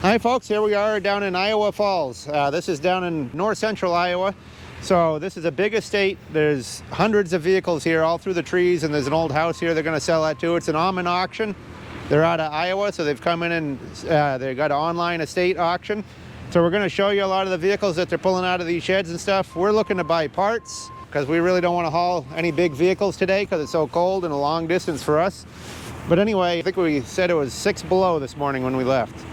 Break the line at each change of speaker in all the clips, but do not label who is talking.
Hi folks, here we are down in Iowa Falls. This is down in north central Iowa. So this is a big estate. There's hundreds of vehicles here all through the trees, and there's an old house here they're going to sell that too. It's an almond auction. They're out of Iowa, so they've come in and they got an online estate auction. So we're going to show you a lot of the vehicles that they're pulling out of these sheds and stuff. We're looking to buy parts because we really don't want to haul any big vehicles today because it's so cold and a long distance for us. But anyway, I think we said it was 6 below this morning when we left.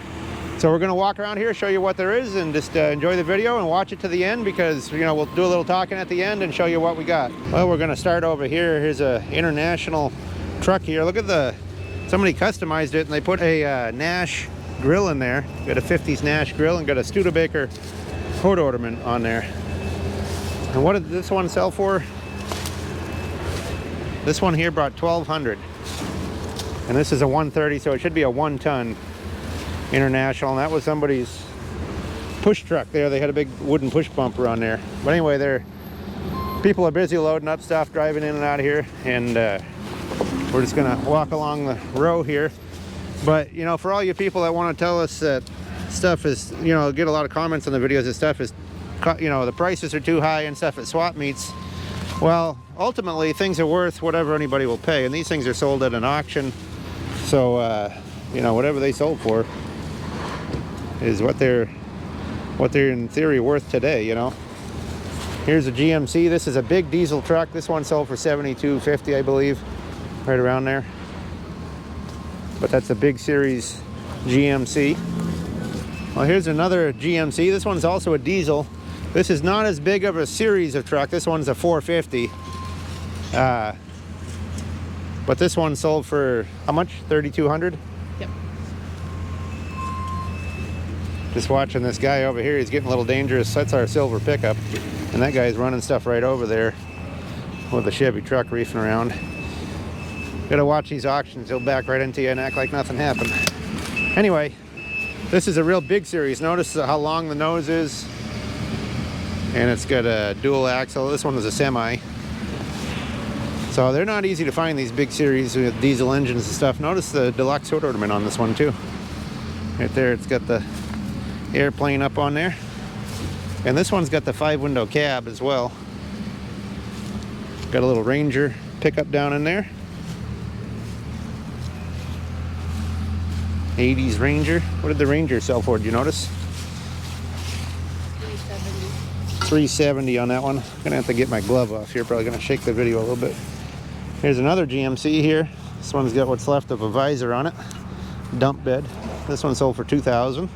So we're going to walk around here, show you what there is, and just enjoy the video and watch it to the end because, you know, we'll do a little talking at the end and show you what we got. Well, we're going to start over here. Here's a international truck here. Look at somebody customized it and they put a Nash grill in there. Got a 50s Nash grill and got a Studebaker hood ornament on there. And what did this one sell for? This one here brought $1,200. And this is a 130, so it should be a 1-ton. International, and that was somebody's push truck there. They had a big wooden push bumper on there. But anyway, people are busy loading up stuff, driving in and out of here, and we're just gonna walk along the row here. But you know, for all you people that want to tell us that stuff is, you know, get a lot of comments on the videos that stuff is, you know, the prices are too high and stuff at swap meets. Well, ultimately things are worth whatever anybody will pay, and these things are sold at an auction, so you know, whatever they sold for is what they're in theory worth today, you know. Here's a GMC. This is a big diesel truck. This one sold for $72.50, I believe, right around there. But that's a big series GMC. Well, here's another GMC. This one's also a diesel. This is not as big of a series of truck. This one's a 450. But this one sold for how much? $3,200.
Yep.
Just watching this guy over here, he's getting a little dangerous. That's our silver pickup, and that guy's running stuff right over there with a Chevy truck reefing around. Gotta watch these auctions. He'll back right into you and act like nothing happened. Anyway, this is a real big series. Notice how long the nose is, and it's got a dual axle. This one was a semi. So they're not easy to find, these big series with diesel engines and stuff. Notice the deluxe hood ornament on this one too. Right there, it's got the airplane up on there. And this one's got the 5-window cab as well. Got a little Ranger pickup down in there. 80s Ranger. What did the Ranger sell for? Did you notice? $370 on that one. I'm gonna have to get my glove off here. Probably gonna shake the video a little bit. Here's another GMC here. This one's got what's left of a visor on it. Dump bed. This one sold for $2,000.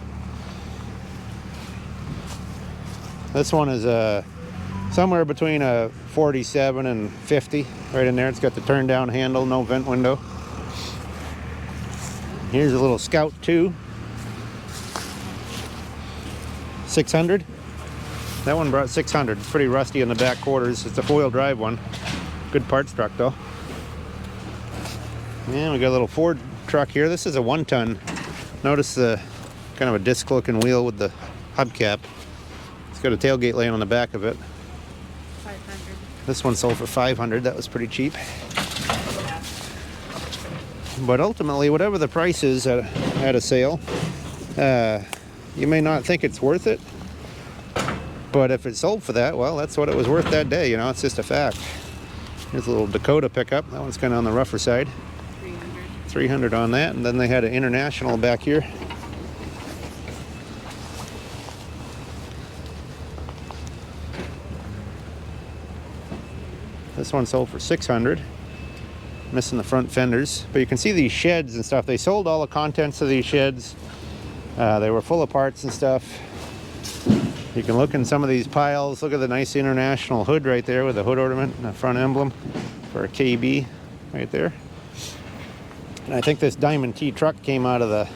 This one is somewhere between a 47 and 50, right in there. It's got the turn down handle, no vent window. Here's a little Scout 2. 600. That one brought 600. It's pretty rusty in the back quarters. It's a 4-wheel drive one. Good parts truck though. And we got a little Ford truck here. This is a 1-ton. Notice the kind of a disc looking wheel with the hubcap. It's got a tailgate laying on the back of it.
500.
This one sold for 500. That was pretty cheap. But ultimately, whatever the price is at a sale, you may not think it's worth it. But if it sold for that, well, that's what it was worth that day, you know. It's just a fact. Here's a little Dakota pickup. That one's kind of on the rougher side. 300 on that. And then they had an International back here. This one sold for 600. Missing the front fenders. But you can see these sheds and stuff. They sold all the contents of these sheds. They were full of parts and stuff. You can look in some of these piles. Look at the nice International hood right there with the hood ornament and the front emblem for a KB right there. And I think this Diamond T truck came out of the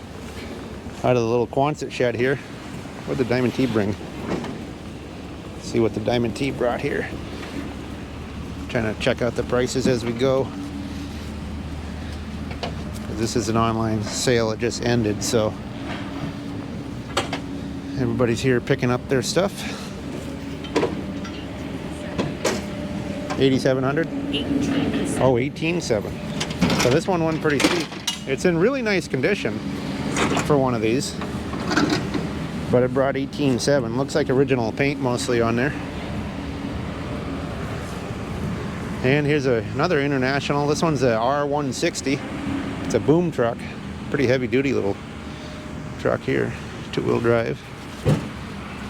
little Quonset shed here. What did Diamond T bring? Let's see what the Diamond T brought here. Trying to check out the prices as we go. This is an online sale. It just ended, so everybody's here picking up their stuff. 8,700?
18,700.
Oh, 18,700. So this one went pretty cheap. It's in really nice condition for one of these. but it brought 18.7. Looks like original paint mostly on there. And here's another International. This one's a R160. It's a boom truck. Pretty heavy duty little truck here. 2-wheel drive.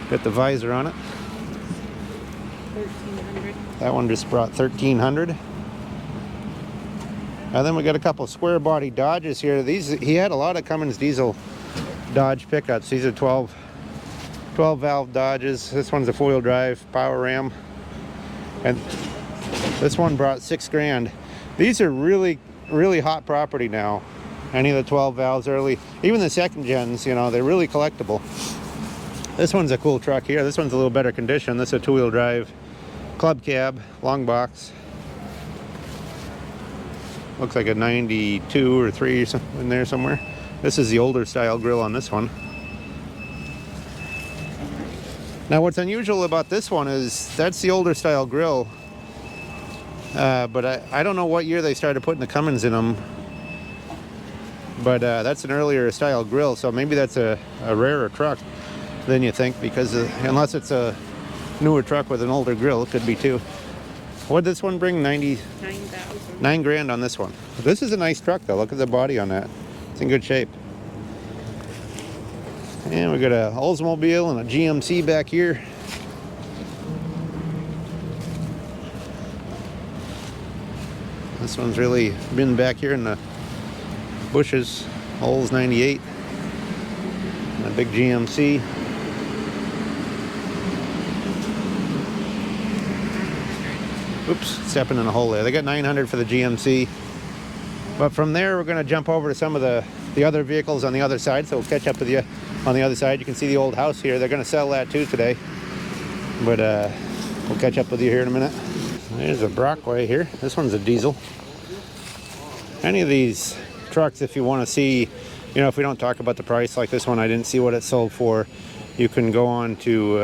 Got the visor on it.
1,300.
That one just brought 1,300. And then we got a couple square body Dodges here. These, he had a lot of Cummins diesel Dodge pickups. These are 12 valve Dodges. This one's a 4-wheel drive power ram. And this one brought $6 grand. These are really hot property now. Any of the 12 valves early, even the second gens, you know, they're really collectible. This one's a cool truck here. This one's a little better condition. This is a 2-wheel drive club cab, long box. Looks like a 92 or 3 or something in there somewhere. This is the older style grill on this one. Now what's unusual about this one is that's the older style grill. But I don't know what year they started putting the Cummins in them. But that's an earlier style grill, so maybe that's a rarer truck than you think, because unless it's a newer truck with an older grill, it could be too. What did this one bring?
9,000.
9 grand on this one. This is a nice truck though. Look at the body on that. It's in good shape. And we got a Oldsmobile and a GMC back here. This one's really been back here in the bushes. Olds 98. And a big GMC. Oops, stepping in a hole there. They got 900 for the GMC. But from there, we're going to jump over to some of the other vehicles on the other side. So we'll catch up with you on the other side. You can see the old house here. They're going to sell that too today. But we'll catch up with you here in a minute. There's a Brockway here. This one's a diesel. Any of these trucks, if you want to see, you know, if we don't talk about the price, like this one, I didn't see what it sold for. You can go on to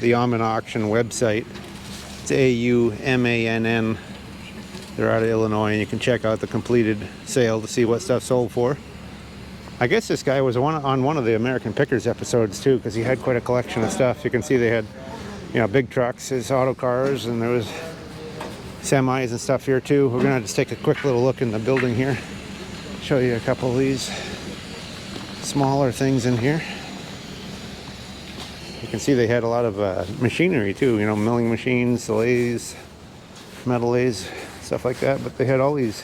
the Aman Auction website. It's AUMANN. They're out of Illinois, and you can check out the completed sale to see what stuff sold for. I guess this guy was on one of the American Pickers episodes too, because he had quite a collection of stuff. You can see they had, you know, big trucks, his auto cars, and there was semis and stuff here too. We're gonna just take a quick little look in the building here. Show you a couple of these smaller things in here. You can see they had a lot of machinery too, you know, milling machines, lathes, metal lathes, stuff like that. But they had all these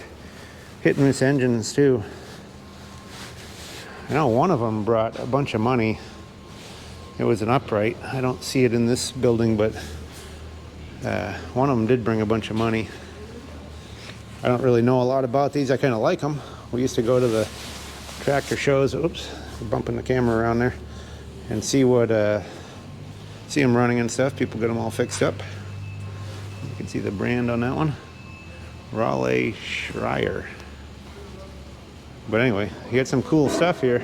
hit and miss engines too. I know one of them brought a bunch of money. It was an upright. I don't see it in this building, but one of them did bring a bunch of money. I don't really know a lot about these. I kind of like them. We used to go to the tractor shows. Oops, bumping the camera around there, and see them running and stuff. People get them all fixed up. You can see the brand on that one, Raleigh Schreier. But anyway, you got some cool stuff here.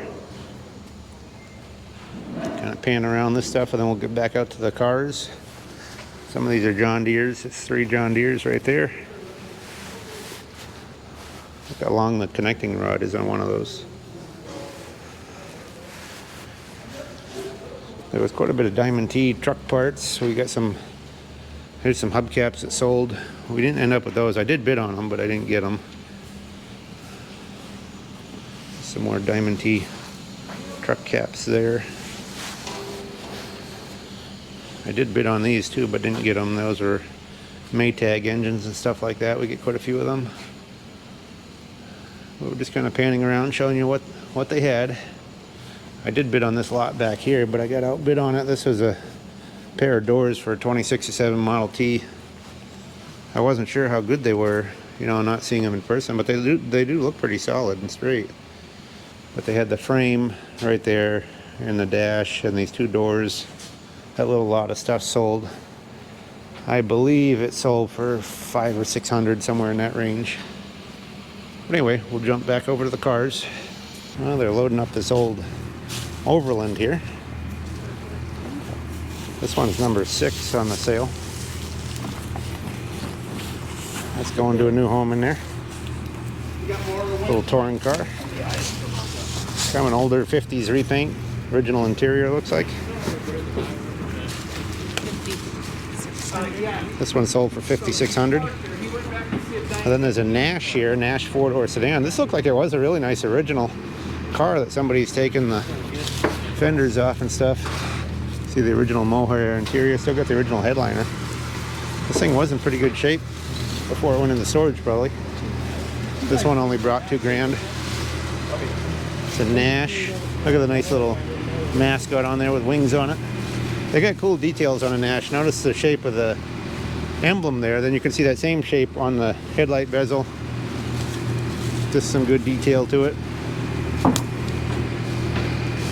Kind of pan around this stuff, and then we'll get back out to the cars. Some of these are John Deere's. It's 3 John Deere's right there. Look how long the connecting rod is on one of those. There was quite a bit of Diamond T truck parts. We got some, here's some hubcaps that sold. We didn't end up with those. I did bid on them, but I didn't get them. Some more Diamond T truck caps there. I did bid on these too, but didn't get them. Those were Maytag engines and stuff like that. We get quite a few of them. We were just kind of panning around, showing you what they had. I did bid on this lot back here, but I got outbid on it. This was a pair of doors for a 2067 Model T. I wasn't sure how good they were, you know, not seeing them in person, but they do look pretty solid and straight. But they had the frame right there, and the dash, and these 2 doors. That little lot of stuff sold. I believe it sold for $500 or $600, somewhere in that range. But anyway, we'll jump back over to the cars. Well, they're loading up this old Overland here. This one's number 6 on the sale. That's going to a new home in there. Little touring car. Kind of an older 50s repaint. Original interior, looks like.
5,600.
This one sold for $5,600. And then there's a Nash here, Nash 4-door sedan. This looked like it was a really nice original car that somebody's taken the fenders off and stuff. See the original mohair interior, still got the original headliner. This thing was in pretty good shape before it went into storage probably. This one only brought $2,000. It's a Nash. Look at the nice little mascot on there with wings on it. They got cool details on a Nash. Notice the shape of the emblem there. Then you can see that same shape on the headlight bezel. Just some good detail to it.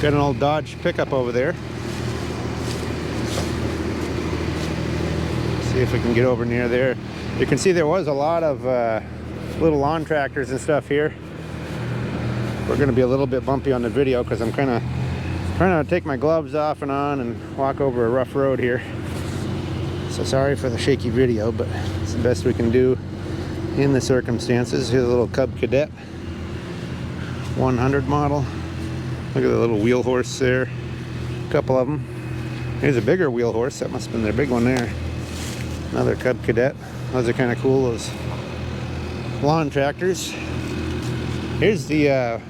Got an old Dodge pickup over there. See if we can get over near there. You can see there was a lot of little lawn tractors and stuff here. We're going to be a little bit bumpy on the video because I'm kind of trying to take my gloves off and on and walk over a rough road here. So sorry for the shaky video, but it's the best we can do in the circumstances. Here's a little Cub Cadet 100 model. Look at the little wheel horse there. A couple of them. Here's a bigger wheel horse. That must have been their big one there. Another Cub Cadet. Those are kind of cool, those lawn tractors. Here's the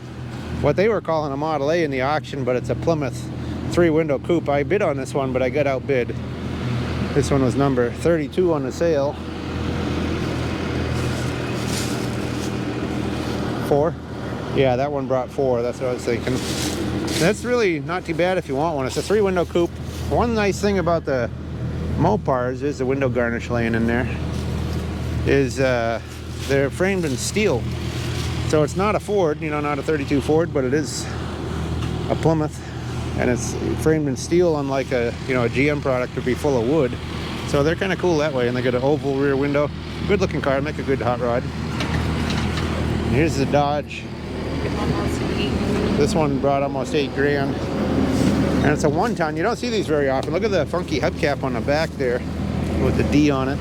what they were calling a Model A in the auction, but it's a Plymouth 3-window coupe. I bid on this one, but I got outbid. This one was number 32 on the sale. 4? Yeah, that one brought 4. That's what I was thinking. That's really not too bad if you want one. It's a 3-window coupe. One nice thing about the Mopars is the window garnish laying in there. Is they're framed in steel. So it's not a Ford, you know, not a 32 Ford, but it is a Plymouth, and it's framed in steel, unlike a, you know, a GM product would be full of wood. So they're kind of cool that way, and they got an oval rear window. Good looking car, make a good hot rod. And here's the Dodge.
Almost 8.
This one brought almost $8,000, and it's a 1-ton. You don't see these very often. Look at the funky hubcap on the back there with the D on it.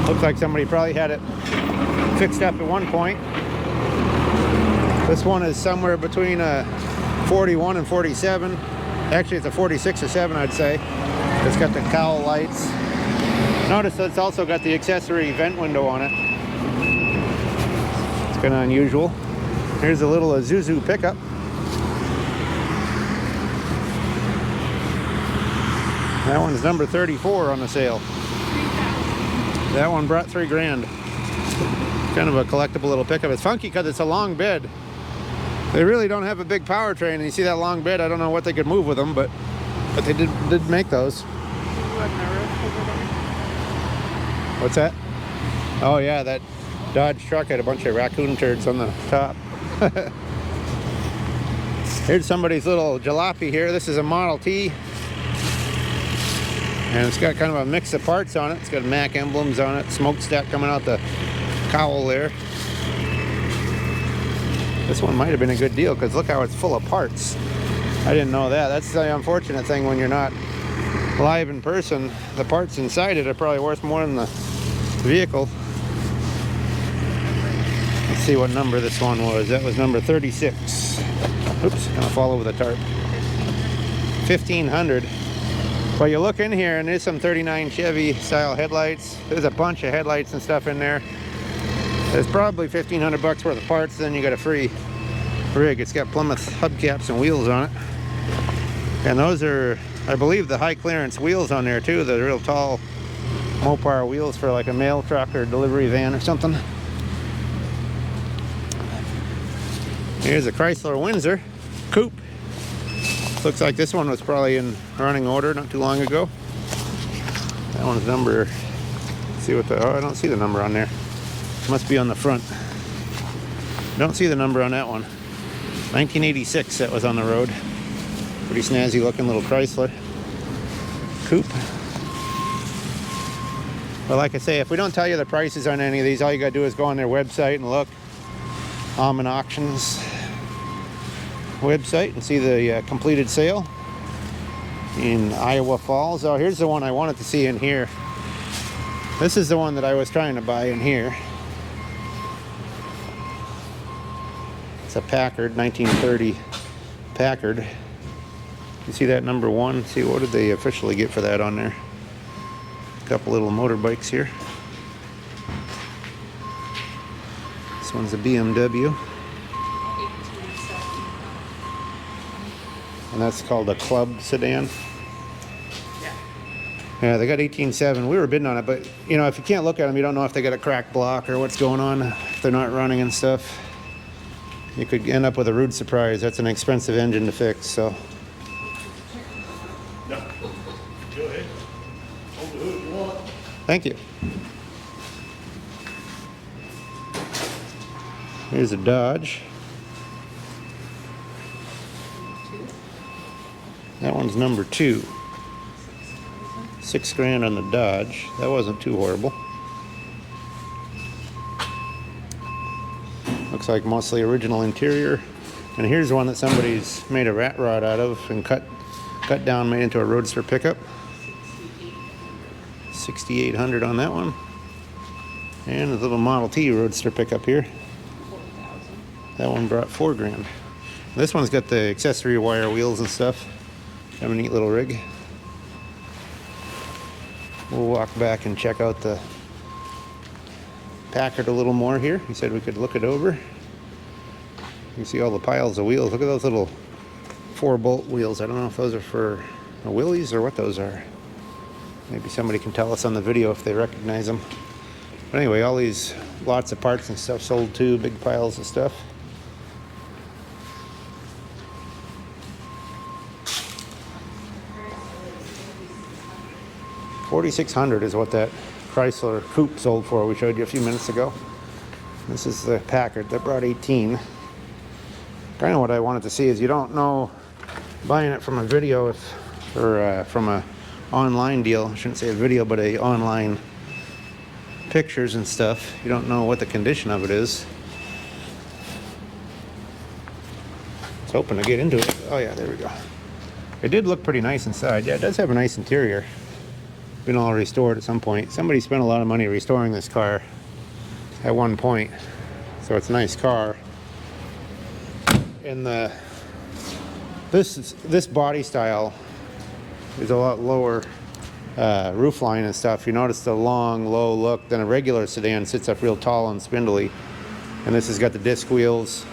Looks like somebody probably had it fixed up at one point. This one is somewhere between a 41 and 47. Actually, it's a 46 or 7, I'd say. It's got the cowl lights. Notice it's also got the accessory vent window on it. It's kind of unusual. Here's a little Isuzu pickup. That one's number 34 on the sale. That one brought $3,000. Kind of a collectible little pickup. It's funky because it's a long bed. They really don't have a big powertrain, and you see that long bed. I don't know what they could move with them, but they did make those. What's that? Oh yeah, that Dodge truck had a bunch of raccoon turds on the top. Here's somebody's little jalopy here. This is a Model T, and it's got kind of a mix of parts on it. It's got Mac emblems on it, smokestack coming out the cowl there. This one might have been a good deal because look how it's full of parts. I didn't know that. That's the unfortunate thing when you're not live in person. The parts inside it are probably worth more than the vehicle. Let's see what number this one was. That was number 36. Oops, gonna fall over the tarp. 1,500. But you look in here and there's some 39 Chevy style headlights. There's a bunch of headlights and stuff in there. There's probably $1,500 worth of parts. Then you got a free rig. It's got Plymouth hubcaps and wheels on it. And those are, I believe, the high clearance wheels on there too. The real tall Mopar wheels for like a mail truck or delivery van or something. Here's a Chrysler Windsor coupe. Looks like this one was probably in running order not too long ago. That one's number, let's see what the, oh, I don't see the number on there. Must be on the front. Don't see the number on that one. 1986 that was on the road. Pretty snazzy looking little Chrysler coupe. But like I say, if we don't tell you the prices on any of these, all you gotta do is go on their website and look. Almond Auctions website and see the completed sale in Iowa Falls. Oh, here's the one I wanted to see in here. This is the one that I was trying to buy in here. It's a Packard 1930 Packard. You see that number 1? See, what did they officially get for that on there? A couple little motorbikes here. This one's a BMW. And that's called a club sedan. Yeah, they got 18.7. We were bidding on it, but you know, if you can't look at them, you don't know if they got a cracked block or what's going on. If they're not running and stuff, you could end up with a rude surprise. That's an expensive engine to fix, so.
No. Go ahead. Hold the hood if you want.
Thank you. Here's a Dodge. That one's number 2. $6 grand on the Dodge. That wasn't too horrible. Looks like mostly original interior. And here's one that somebody's made a rat rod out of and cut down, made into a roadster pickup. 6,800 on that one. And a little Model T roadster pickup here. That one brought $4 grand. This one's got the accessory wire wheels and stuff. Have a neat little rig. We'll walk back and check out the Packard a little more here. He said we could look it over. You can see all the piles of wheels. Look at those little 4-bolt wheels. I don't know if those are for Willys or what those are. Maybe somebody can tell us on the video if they recognize them. But anyway, all these lots of parts and stuff sold too, big piles of stuff. $4,600 is what that Chrysler coupe sold for we showed you a few minutes ago. This is the Packard that brought 18. Kind of what I wanted to see is you don't know buying it from a video or from a online deal. I shouldn't say a video, but a online pictures and stuff. You don't know what the condition of it is. I was hoping to get into it. Oh yeah, there we go. It did look pretty nice inside. Yeah, it does have a nice interior. Been all restored at some point. Somebody spent a lot of money restoring this car at one point, so it's a nice car. And this body style is a lot lower roof line and stuff. You notice the long, low look. Then a regular sedan sits up real tall and spindly, and this has got the disc wheels.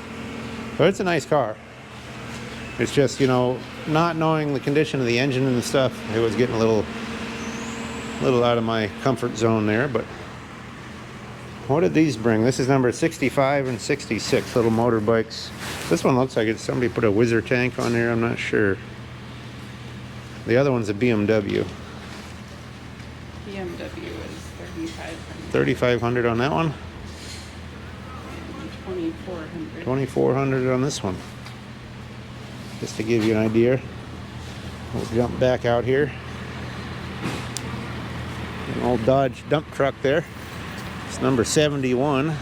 But it's a nice car. It's just, you know, not knowing the condition of the engine and stuff, it was getting a little out of my comfort zone there. But what did these bring? This is number 65 and 66, little motorbikes. This one looks like it's somebody put a Whizzer tank on here. I'm not sure. The other one's a BMW.
BMW is 3,500.
3,500 on that one.
2,400.
2,400 on this one. Just to give you an idea. We'll jump back out here. An old Dodge dump truck there. It's number 71.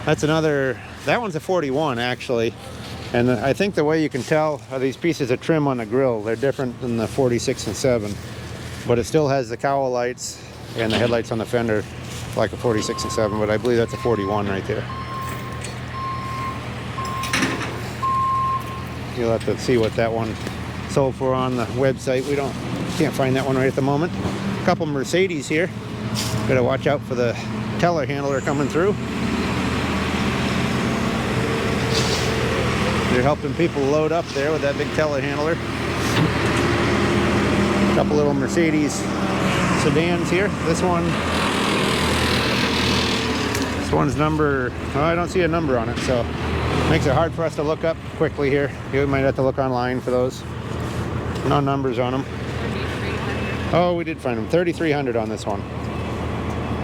That's another, that one's a 41 actually. And I think the way you can tell are these pieces of trim on the grill. They're different than the 46 and 7. But it still has the cowl lights and the headlights on the fender like a 46 and 7. But I believe that's a 41 right there. You'll have to see what that one sold for on the website. We can't find that one right at the moment. A couple Mercedes here. Gotta watch out for the telehandler coming through. They're helping people load up there with that big telehandler. A couple little Mercedes sedans here. This one's number, oh, I don't see a number on it, so makes it hard for us to look up quickly here. You might have to look online for those. No numbers on them.
3,300.
Oh, we did find them. 3,300 on this one.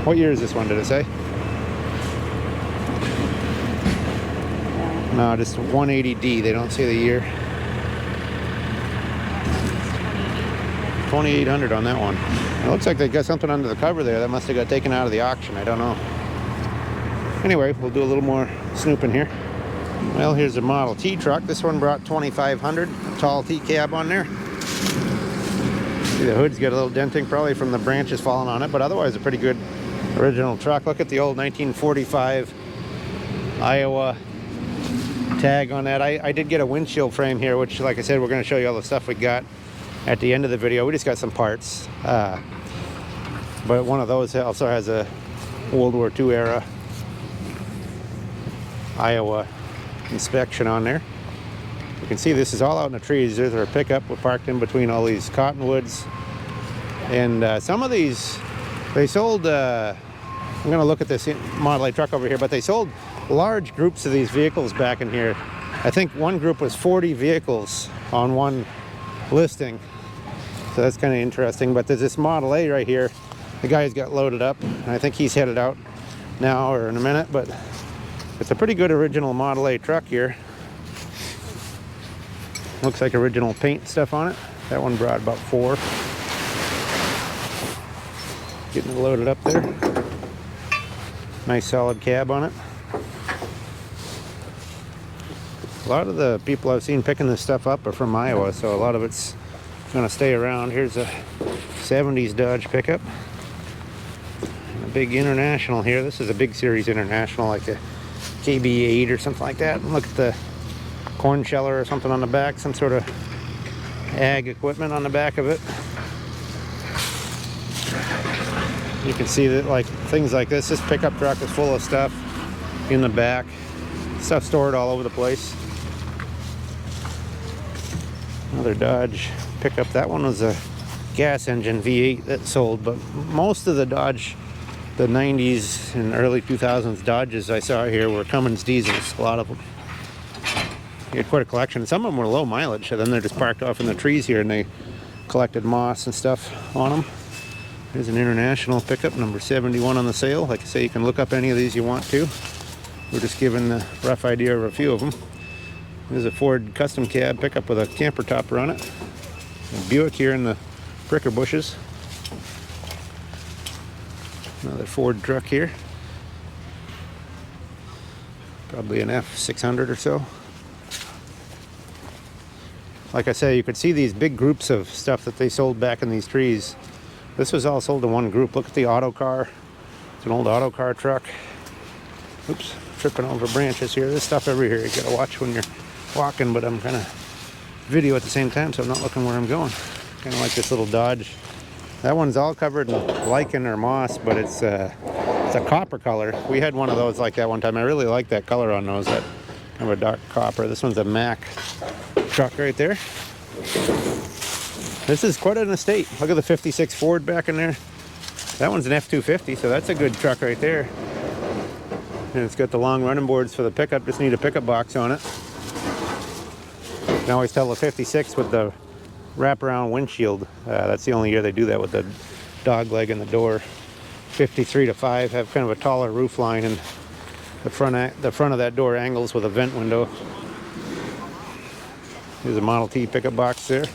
What year is this one, did it say? No, just 180D. They don't say the year. 2,800 on that one. It looks like they got something under the cover there that must have got taken out of the auction. I don't know. Anyway, we'll do a little more snooping here. Well, here's a Model T truck. This one brought 2,500. A tall T cab on there. See, the hood's got a little denting, probably from the branches falling on it, but otherwise a pretty good original truck. Look at the old 1945 Iowa tag on that. I did get a windshield frame here, which, like I said, we're going to show you all the stuff we got at the end of the video. We just got some parts. But one of those also has a World War II era Iowa inspection on there. You can see this is all out in the trees. There's our pickup. We're parked in between all these cottonwoods. And some of these, they sold, I'm going to look at this Model A truck over here, but they sold large groups of these vehicles back in here. I think one group was 40 vehicles on one listing. So that's kind of interesting. But there's this Model A right here. The guy's got loaded up. And I think he's headed out now or in a minute. But it's a pretty good original Model A truck here. Looks like original paint stuff on it. That one brought about 4. Getting it loaded up there. Nice solid cab on it. A lot of the people I've seen picking this stuff up are from Iowa, so a lot of it's going to stay around. Here's a 70s Dodge pickup. And a big International here. This is a big series International, like a KB8 or something like that. And look at the corn sheller or something on the back, some sort of ag equipment on the back of it. You can see that, like, things like this pickup truck is full of stuff in the back, stuff stored all over the place. Another Dodge pickup. That one was a gas engine V8 that sold, but most of the Dodge, the 90s and early 2000s Dodges I saw here were Cummins diesels, a lot of them. He had quite a collection. Some of them were low mileage, so then they're just parked off in the trees here and they collected moss and stuff on them. There's an International pickup, number 71 on the sale. Like I say, you can look up any of these you want to. We're just giving a rough idea of a few of them. There's a Ford custom cab pickup with a camper topper on it. A Buick here in the pricker bushes. Another Ford truck here. Probably an F600 or so. Like I say, you could see these big groups of stuff that they sold back in these trees. This was all sold in one group. Look at the auto car. It's an old auto car truck. Oops, tripping over branches here. There's stuff everywhere. You gotta watch when you're walking, but I'm kind of video at the same time, so I'm not looking where I'm going. Kind of like this little Dodge. That one's all covered in lichen or moss, but it's a copper color. We had one of those like that one time. I really like that color on those, that kind of a dark copper. This one's a Mack truck right there. This is quite an estate. Look at the 56 Ford back in there. That one's an F250, so that's a good truck right there. And it's got the long running boards for the pickup. Just need a pickup box on it. You can always tell the 56 with the wraparound windshield. That's the only year they do that, with the dog leg in the door. 53 to 5 have kind of a taller roof line, and the front of that door angles with a vent window. There's a Model T pickup box there,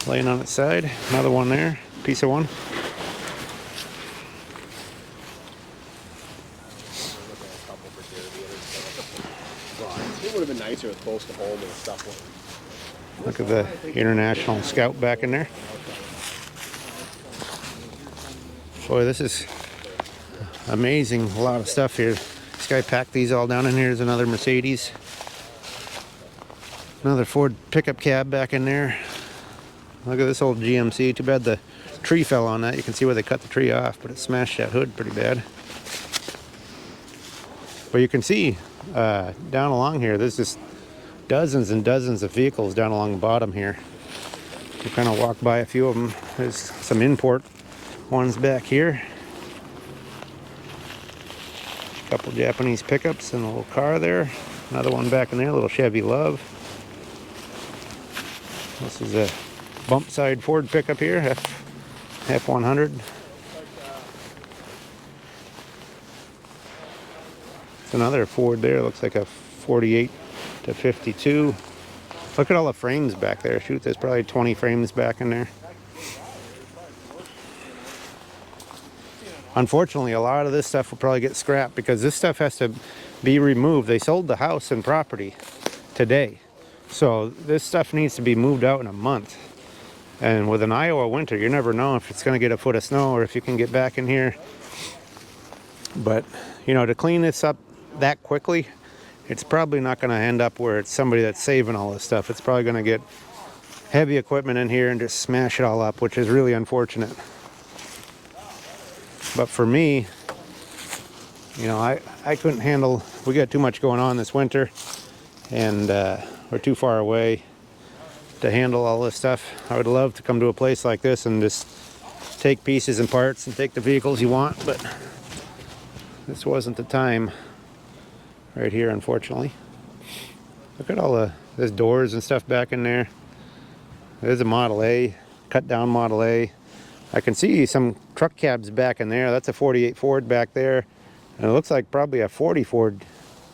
laying on its side. Another one there, piece of one.
It would have been nicer with close to home and stuff.
Look at the International Scout back in there. Boy, this is amazing. A lot of stuff here. This guy packed these all down in here. There's another Mercedes. Another Ford pickup cab back in there. Look at this old GMC. Too bad the tree fell on that. You can see where they cut the tree off, but it smashed that hood pretty bad. But you can see down along here, there's just dozens and dozens of vehicles down along the bottom here. You kind of walk by a few of them. There's some import ones back here. A couple Japanese pickups and a little car there. Another one back in there, a little Chevy Love. This is a bump side Ford pickup here, F100. It's another Ford there, looks like a 48 to 52. Look at all the frames back there. Shoot, there's probably 20 frames back in there. Unfortunately, a lot of this stuff will probably get scrapped because this stuff has to be removed. They sold the house and property today. So this stuff needs to be moved out in a month. And with an Iowa winter, you never know if it's going to get a foot of snow or if you can get back in here. But, you know, to clean this up that quickly it's probably not going to end up where it's somebody that's saving all this stuff. It's probably going to get heavy equipment in here and just smash it all up, which is really unfortunate. But for me, you know, I couldn't handle, we got too much going on this winter, and we're too far away to handle all this stuff. I would love to come to a place like this and just take pieces and parts and take the vehicles you want, but this wasn't the time right here, unfortunately. Look at all there's doors and stuff back in there. There's a Model A, cut down Model A. I can see some truck cabs back in there. That's a 48 Ford back there. And it looks like probably a 40 Ford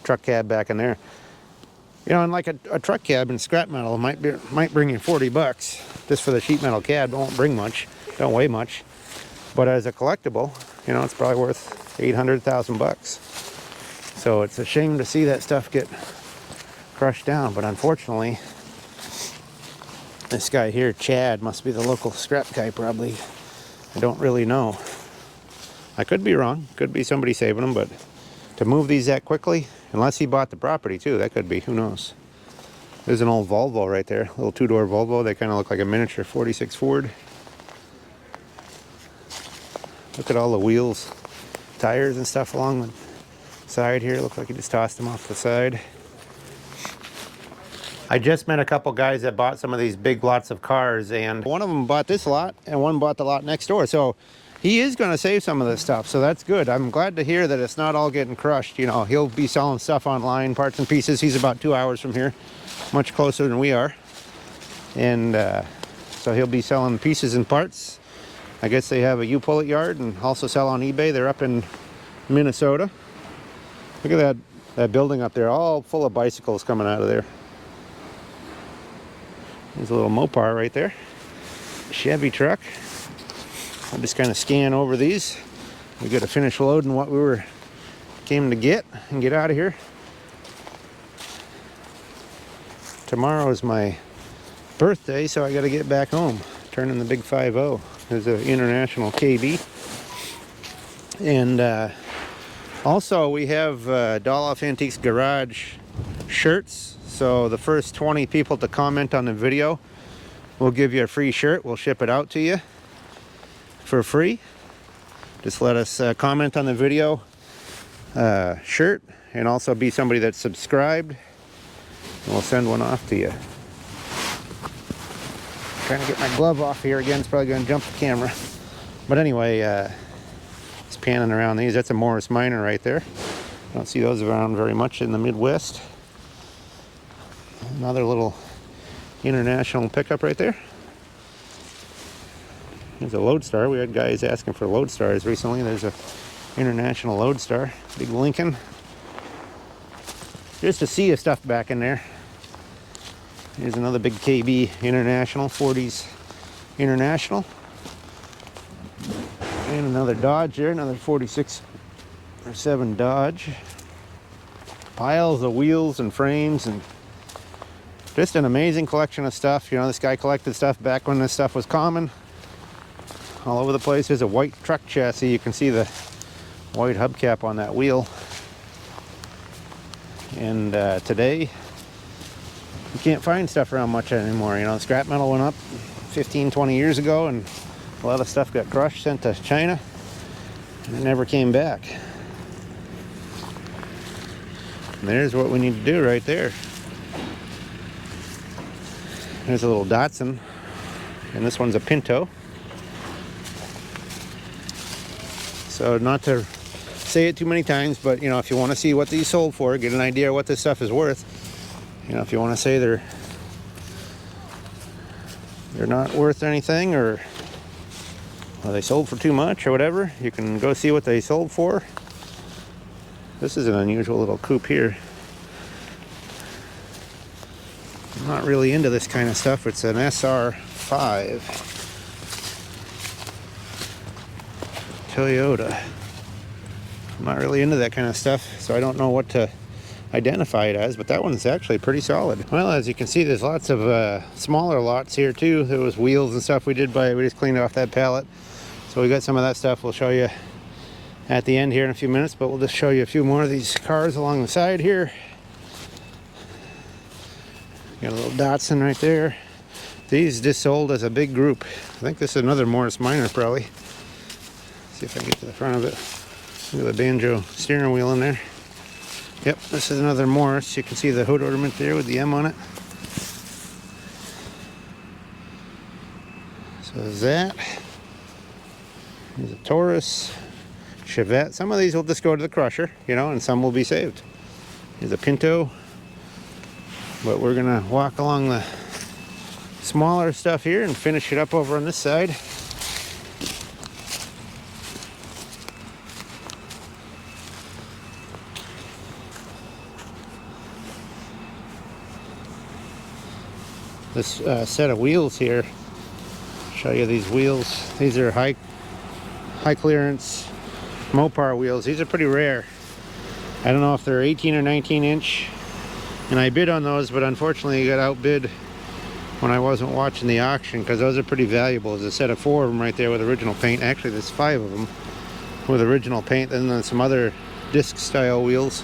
truck cab back in there. You know, and like a truck cab in scrap metal might bring you $40 just for the sheet metal cab. It won't bring much, don't weigh much. But as a collectible, you know, it's probably worth $800,000. So it's a shame to see that stuff get crushed down. But unfortunately, this guy here, Chad, must be the local scrap guy probably. I don't really know. I could be wrong. Could be somebody saving them, but to move these that quickly, unless he bought the property too, that could be. Who knows? There's an old Volvo right there, little two-door Volvo. They kind of look like a miniature 46 Ford. Look at all the wheels, tires and stuff along the side here. Look like he just tossed them off the side. I just met a couple guys that bought some of these big lots of cars, and one of them bought this lot and one bought the lot next door. So he is going to save some of this stuff, so that's good. I'm glad to hear that it's not all getting crushed. You know, he'll be selling stuff online, parts and pieces. He's about 2 hours from here, much closer than we are. And so he'll be selling pieces and parts. I guess they have a U-Pull-It yard and also sell on eBay. They're up in Minnesota. Look at that building up there, all full of bicycles coming out of there. There's a little Mopar right there. Chevy truck. I'll just kind of scan over these. We got to finish loading what we came to get and get out of here. Tomorrow is my birthday, so I got to get back home. Turning the big 5-0. There's an international KB. And also we have Doll Off Antiques Garage shirts. So the first 20 people to comment on the video, we'll give you a free shirt. We'll ship it out to you for free. Just let us comment on the video shirt, and also be somebody that's subscribed, and we'll send one off to you. Trying to get my glove off here again. It's probably going to jump the camera. But anyway, just panning around these. That's a Morris Minor right there. Don't see those around very much in the Midwest. Another little international pickup right there. There's a Lodestar. We had guys asking for Lodestars recently. There's a international Lodestar. Big Lincoln. Just to see stuff back in there. Here's another big KB International, 40s International. And another Dodge there, another 46 or 7 Dodge. Piles of wheels and frames, and just an amazing collection of stuff. You know, this guy collected stuff back when this stuff was common. All over the place. There's a white truck chassis. You can see the white hubcap on that wheel. And today, you can't find stuff around much anymore. You know, scrap metal went up 15, 20 years ago, and a lot of stuff got crushed, sent to China, and it never came back. And there's what we need to do right there. There's a little Datsun, and this one's a Pinto. So not to say it too many times, but you know, if you want to see what these sold for, get an idea of what this stuff is worth. You know, if you want to say they're not worth anything, or they sold for too much or whatever, you can go see what they sold for. This is an unusual little coupe here. I'm not really into this kind of stuff. It's an SR5 Toyota. I'm not really into that kind of stuff, so I don't know what to identify it as, but that one's actually pretty solid. Well, as you can see, there's lots of smaller lots here too. There was wheels and stuff we just cleaned off that pallet. So we got some of that stuff we'll show you at the end here in a few minutes, but we'll just show you a few more of these cars along the side here. Got a little Datsun right there. These just sold as a big group. I think this is another Morris Minor probably. See if I can get to the front of it. Look at the banjo steering wheel in there. Yep, this is another Morris. You can see the hood ornament there with the M on it. So there's that. There's a Taurus, Chevette. Some of these will just go to the crusher, you know, and some will be saved. Here's a Pinto. But we're gonna walk along the smaller stuff here and finish it up over on this side. This set of wheels here, show you these wheels. These are high clearance Mopar wheels. These are pretty rare. I don't know if they're 18 or 19 inch, and I bid on those, but unfortunately got outbid when I wasn't watching the auction, because those are pretty valuable. There's a set of 4 of them right there with original paint. Actually there's 5 of them with original paint, and then some other disc style wheels.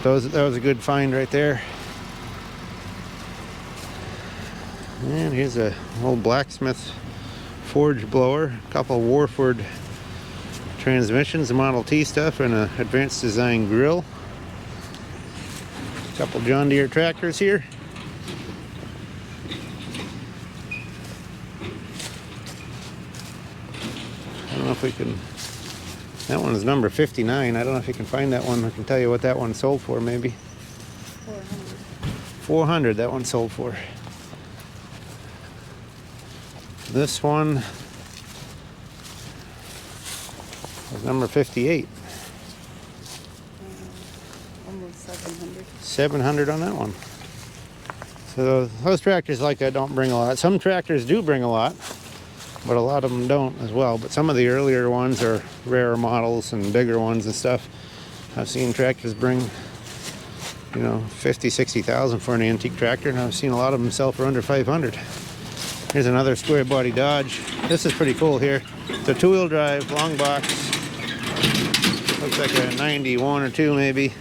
That was a good find right there. And here's a old blacksmith forge blower, a couple Warford transmissions, Model T stuff, and an advanced design grill. A couple John Deere tractors here. I don't know if we can, that one is number 59. I don't know if you can find that one. I can tell you what that one sold for maybe.
400.
400 that one sold for. This one is number 58.
Almost 700.
700 on that one. So those tractors like that don't bring a lot. Some tractors do bring a lot, but a lot of them don't as well. But some of the earlier ones are rarer models and bigger ones and stuff. I've seen tractors bring, you know, 50, 60,000 for an antique tractor, and I've seen a lot of them sell for under 500. Here's another square body Dodge. This is pretty cool here. It's a 2-wheel drive, long box. Looks like a 91 or 2 maybe.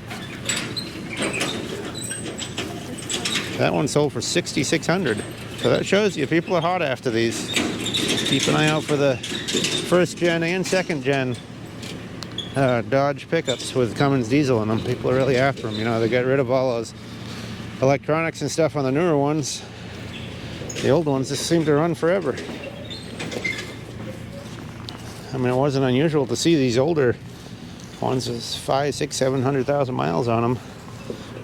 That one sold for 6,600. So that shows you people are hot after these. Keep an eye out for the first gen and second gen Dodge pickups with Cummins diesel in them. People are really after them. You know, they got rid of all those electronics and stuff on the newer ones. The old ones just seem to run forever. I mean, it wasn't unusual to see these older ones with 500, 600, 700,000 miles on them.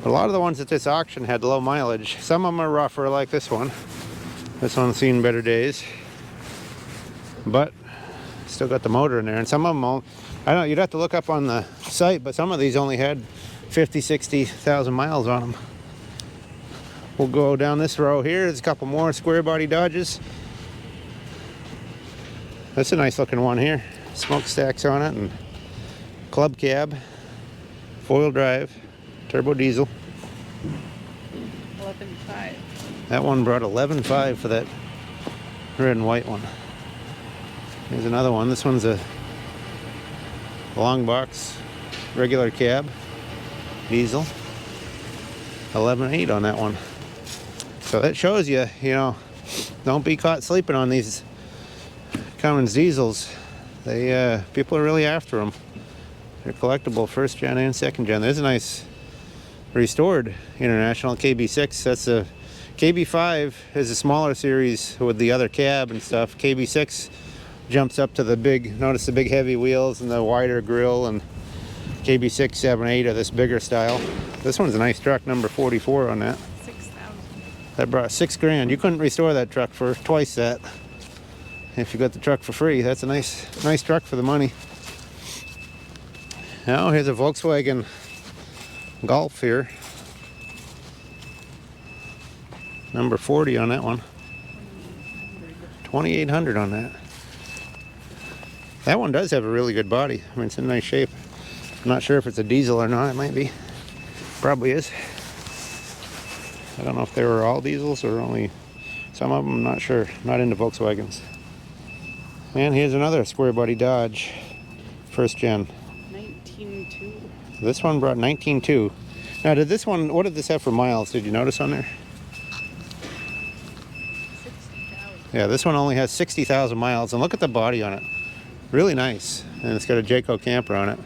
But a lot of the ones at this auction had low mileage. Some of them are rougher, like this one. This one's seen better days. But still got the motor in there. And some of them, I don't know, you'd have to look up on the site, but some of these only had 50, 60,000 miles on them. We'll go down this row here. There's a couple more square body Dodges. That's a nice looking one here. Smokestacks on it and club cab, 4-wheel drive, turbo diesel.
11.5.
That one brought 11.5 for that red and white one. Here's another one. This one's a long box, regular cab, diesel. 11.8 on that one. So that shows you, you know, don't be caught sleeping on these Cummins diesels. They people are really after them. They're collectible, first gen and second gen. There's a nice restored International KB6. That's a KB5 is a smaller series with the other cab and stuff. KB6 jumps up to the big, notice the big heavy wheels and the wider grille, and KB6, 7, 8 are this bigger style. This one's a nice truck, number 44 on that.
6,000.
That brought $6,000. You couldn't restore that truck for twice that. If you got the truck for free, that's a nice truck for the money. Now here's a Volkswagen Golf here. Number 40 on that one. 2,800 on that. That one does have a really good body. I mean, it's in nice shape. I'm not sure if it's a diesel or not. It might be. Probably is. I don't know if they were all diesels or only some of them. I'm not sure. Not into Volkswagens. And here's another square body Dodge. First gen.
19.2.
This one brought 19.2. Now, did this one, what did this have for miles? Did you notice on there? Yeah, this one only has 60,000 miles, and look at the body on it. Really nice. And it's got a Jayco camper on it.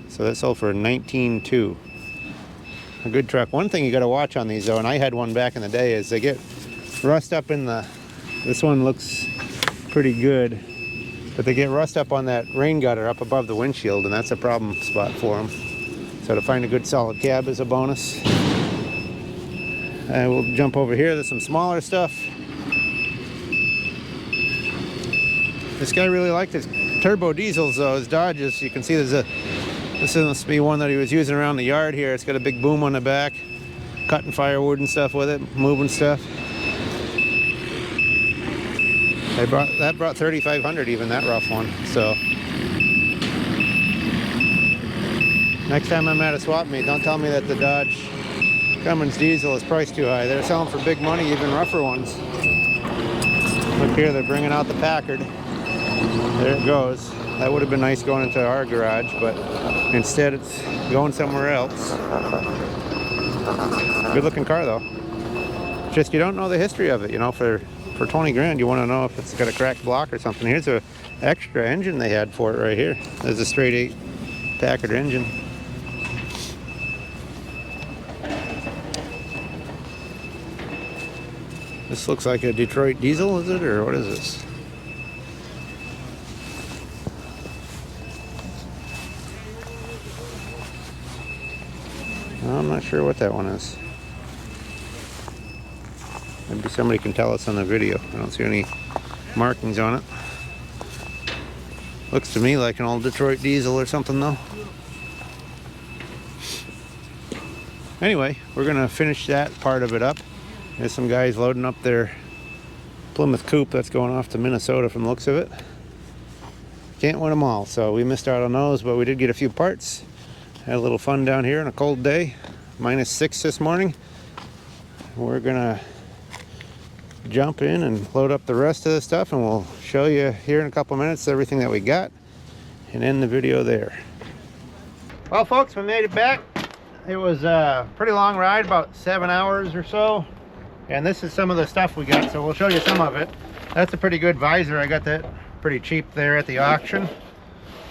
So that sold for $19,200. A good truck. One thing you got to watch on these though, and I had one back in the day, is they get rust up in the, this one looks pretty good, but they get rust up on that rain gutter up above the windshield, and that's a problem spot for them. So to find a good solid cab is a bonus. We'll jump over here. There's some smaller stuff. This guy really liked his turbo diesels though, his Dodges. You can see there's a, this must be one that he was using around the yard here. It's got a big boom on the back, cutting firewood and stuff with it, moving stuff. That brought 3,500 even, that rough one. So next time I'm at a swap meet, don't tell me that the Dodge Cummins diesel is priced too high. They're selling for big money, even rougher ones. Look here, they're bringing out the Packard. There it goes. That would have been nice going into our garage, but instead it's going somewhere else. Good looking car though. Just you don't know the history of it, you know, for 20 grand you want to know if it's got a cracked block or something. Here's a extra engine they had for it right here. There's a straight 8 Packard engine. This looks like a Detroit diesel, is it, or what is this? I'm not sure what that one is. Maybe somebody can tell us on the video. I don't see any markings on it. Looks to me like an old Detroit diesel or something though. Anyway, we're gonna finish that part of it up. There's some guys loading up their Plymouth coupe that's going off to Minnesota from the looks of it. Can't win them all, so we missed out on those, but we did get a few parts. Had a little fun down here on a cold day. -6 this morning. We're gonna jump in and load up the rest of the stuff, and we'll show you here in a couple minutes everything that we got and end the video there. Well folks, we made it back. It was a pretty long ride, about 7 hours or so, and this is some of the stuff we got, so we'll show you some of it. That's a pretty good visor. I got that pretty cheap there at the auction.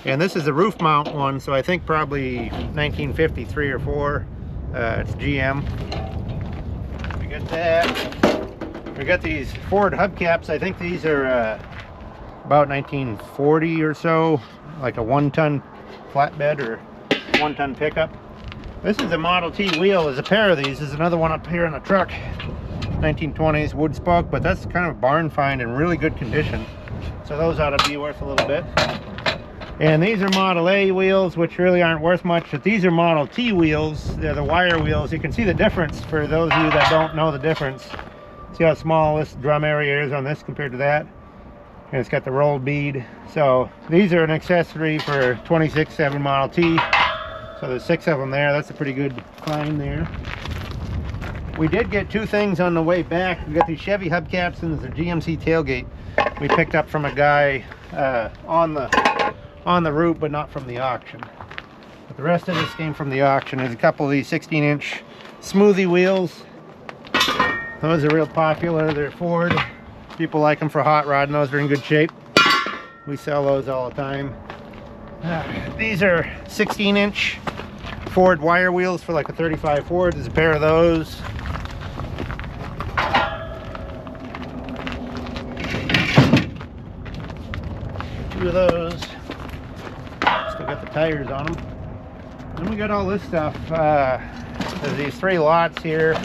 And this is a roof mount one, so I think probably 1953 or 4. It's GM. We got that. We got these Ford hubcaps. I think these are about 1940 or so, like a 1-ton flatbed or 1-ton pickup. This is a Model T wheel. There's a pair of these. There's another one up here in the truck. 1920s wood spoke, but that's kind of barn find in really good condition. So those ought to be worth a little bit. And these are Model A wheels, which really aren't worth much, but these are Model T wheels. They're the wire wheels. You can see the difference for those of you that don't know the difference. See how small this drum area is on this compared to that? And it's got the rolled bead. So these are an accessory for 26.7 Model T. So there's 6 of them there. That's a pretty good find there. We did get 2 things on the way back. We got these Chevy hubcaps and there's a GMC tailgate we picked up from a guy on the route, but not from the auction. But the rest of this came from the auction. There's a couple of these 16-inch smoothie wheels. Those are real popular. They're Ford. People like them for hot rodding. Those are in good shape. We sell those all the time. These are 16-inch Ford wire wheels for like a 35 Ford. There's a pair of those. Two of those. Still got the tires on them. Then we got all this stuff. There's these 3 lots here.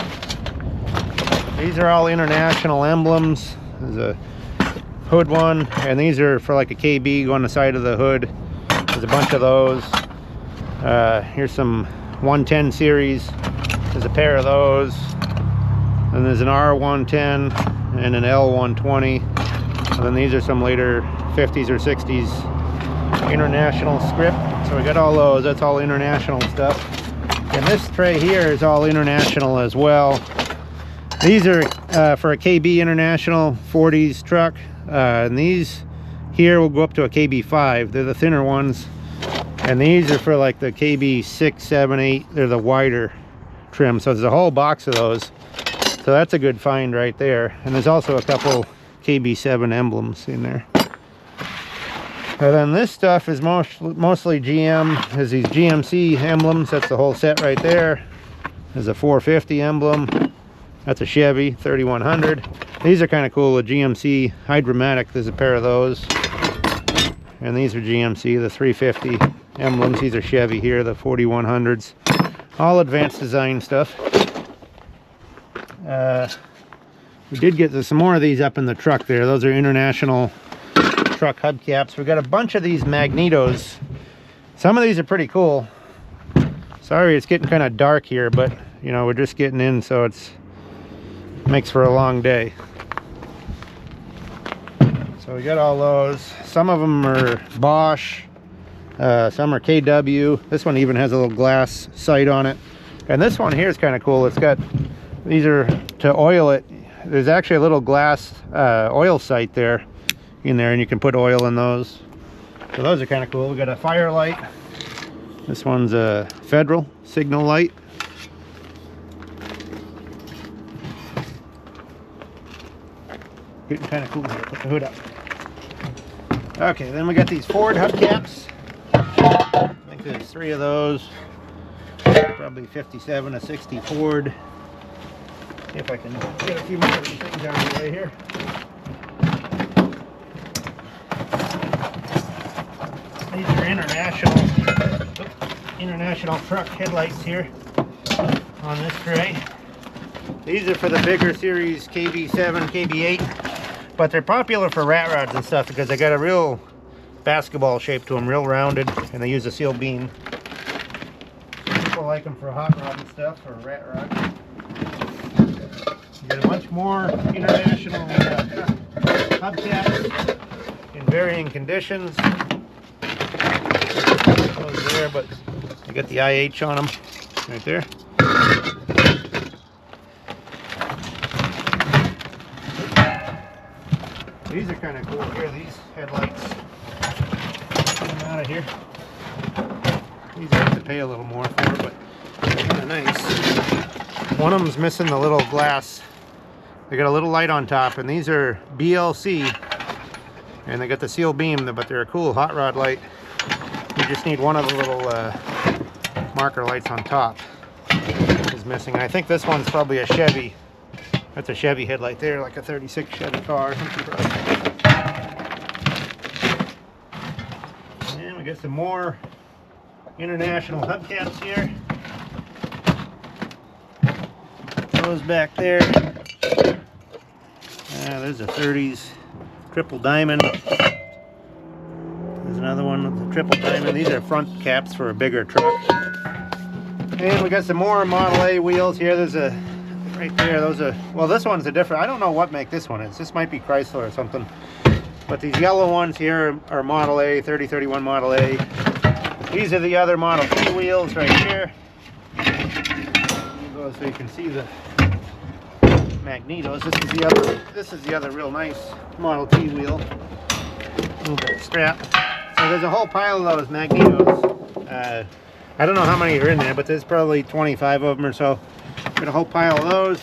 These are all international emblems. There's a hood one, and these are for like a KB on the side of the hood. There's a bunch of those. Here's some 110 series. There's a pair of those. And there's an R110 and an L120. And then these are some later 50s or 60s international script. So we got all those. That's all international stuff. And this tray here is all international as well. These are for a KB International 40s truck. And these here will go up to a KB5. They're the thinner ones. And these are for like the KB 6, 7, 8. They're the wider trim. So there's a whole box of those. So that's a good find right there. And there's also a couple KB7 emblems in there. And then this stuff is mostly GM. There's these GMC emblems. That's the whole set right there. There's a 450 emblem. That's a Chevy 3100. These are kind of cool. The GMC Hydromatic. There's a pair of those. And these are GMC, the 350 emblems. These are Chevy here, the 4100s. All advanced design stuff. We did get some more of these up in the truck there. Those are international truck hubcaps. We got a bunch of these magnetos. Some of these are pretty cool. Sorry it's getting kind of dark here, but you know, we're just getting in, so it makes for a long day. So we got all those. Some of them are Bosch, some are KW. This one even has a little glass sight on it. And this one here is kind of cool. It's got, these are to oil it. There's actually a little glass oil sight there in there, and you can put oil in those. So those are kind of cool. We got a fire light. This one's a Federal signal light. Getting kind of cool here. Put the hood up. Okay, then we got these Ford hubcaps. I think there's 3 of those. Probably 57, a 60 Ford. See if I can get a few more of these things out of the way here. These are international truck headlights here on this tray. These are for the bigger series KB7, KB8, but they're popular for rat rods and stuff because they got a real basketball shape to them, real rounded, and they use a seal beam. People like them for hot rod and stuff, or rat rod. You get a bunch more international hubcaps in varying conditions. Those there, but you got the IH on them right there. These are kind of cool here. These headlights. Get them out of here. These I have to pay a little more for, but they're kind of nice. One of them's missing the little glass. They got a little light on top, and these are BLC, and they got the seal beam, but they're a cool hot rod light. You just need one of the little marker lights on top is missing. I think this one's probably a Chevy. That's a Chevy headlight there, like a 36 Chevy car. And we got some more international hubcaps here. Those back there. There's a 30s triple diamond. There's another one with the triple diamond. These are front caps for a bigger truck. And we got some more Model A wheels here. There's a right there. Those are, well, this one's a different, I don't know what make this one is. This might be Chrysler or something. But these yellow ones here are Model A, 3031 Model A. These are the other Model T wheels right here. So you can see the magnetos. This is the other real nice Model T wheel. A little bit of scrap. So there's a whole pile of those magnetos. I don't know how many are in there, but there's probably 25 of them or so. Got a whole pile of those.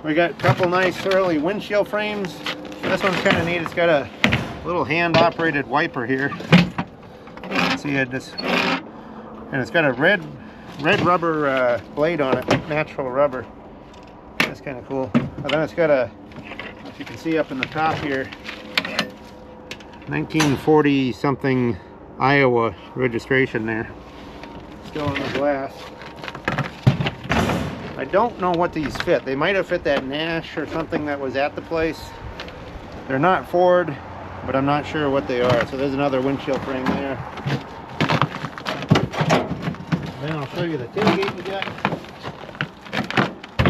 We got a couple nice early windshield frames. This one's kind of neat. It's got a little hand-operated wiper here. See it, and it's got a red rubber blade on it, natural rubber. That's kind of cool. And then it's got a, if you can see up in the top here, 1940 something Iowa registration there. Still on the glass. I don't know what these fit. They might have fit that Nash or something that was at the place. They're not Ford, but I'm not sure what they are. So there's another windshield frame there. Then I'll show you the tailgate we got.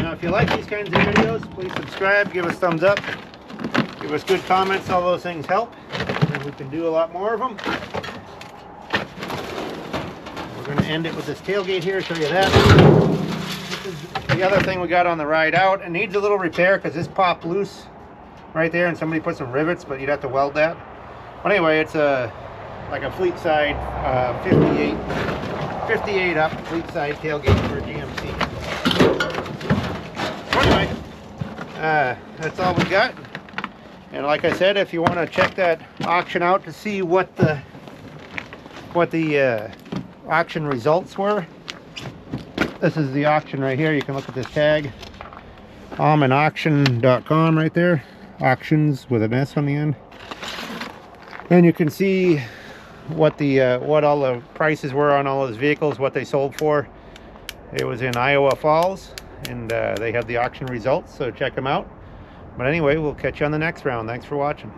Now, if you like these kinds of videos, please subscribe, give us thumbs up, give us good comments. All those things help, and we can do a lot more of them. We're going to end it with this tailgate here, show you that. This is the other thing we got on the ride out. It needs a little repair because this popped loose right there, and somebody put some rivets, but you'd have to weld that. But anyway, it's like a fleet side 58 up fleet side tailgate for a GMC. Anyway, that's all we got. And like I said, if you want to check that auction out to see what the auction results were, this is the auction right here. You can look at this tag, almondauction.com right there, auctions with an S on the end, and you can see what all the prices were on all those vehicles, what they sold for. It was in Iowa Falls, and they have the auction results, so check them out. But anyway, we'll catch you on the next round. Thanks for watching.